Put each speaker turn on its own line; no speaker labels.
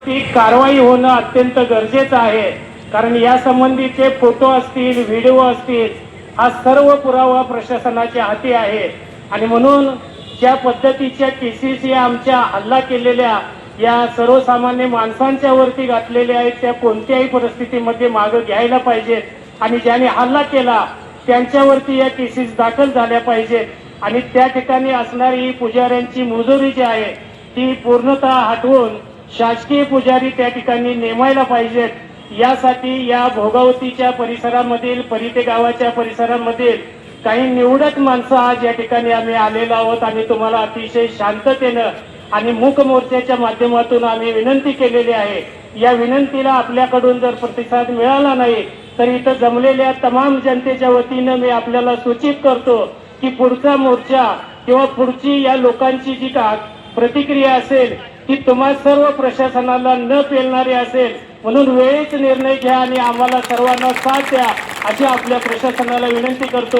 ती कारवाई होणं अत्यंत गरजेचं आहे, कारण या संबंधीचे फोटो असतील, व्हिडिओ असतील, हा सर्व पुरावा प्रशासनाच्या हाती आहे. आणि म्हणून ज्या पद्धतीच्या केसेस या आमच्या हल्ला केलेल्या या सर्वसामान्य माणसांच्या वरती घातलेल्या आहेत, त्या कोणत्याही परिस्थितीमध्ये मागे घ्यायला पाहिजेत. आणि ज्याने हल्ला केला त्यांच्यावरती या केसेस दाखल झाल्या पाहिजेत. आणि त्या ठिकाणी असणारी पुजाऱ्यांची मुजोरी जी आहे ती पूर्णतः हटवून शासकीय पुजारी त्या ठिकाणी नेमायला पाहिजेत. यासाठी या भोगावतीच्या परिसरामधील परिते गावाच्या परिसरामधील काही निवडक माणसं आज या ठिकाणी आम्ही आलेलो आहोत आणि तुम्हाला अतिशय शांततेनं आणि मूक मोर्चाच्या माध्यमातून आम्ही विनंती केलेली आहे. या विनंतीला आपल्याकडून जर प्रतिसाद मिळाला नाही तर इथं जमलेल्या तमाम जनतेच्या वतीनं मी आपल्याला सूचित करतो की पुढचा मोर्चा किंवा पुढची या लोकांची जी का प्रतिक्रिया असेल ती तुम्हा सर्व प्रशासनाला न पेलणारी असेल. म्हणून वेळेत निर्णय घ्या आणि आम्हाला सर्वांना साथ द्या अशी आपल्या प्रशासनाला विनंती करतो.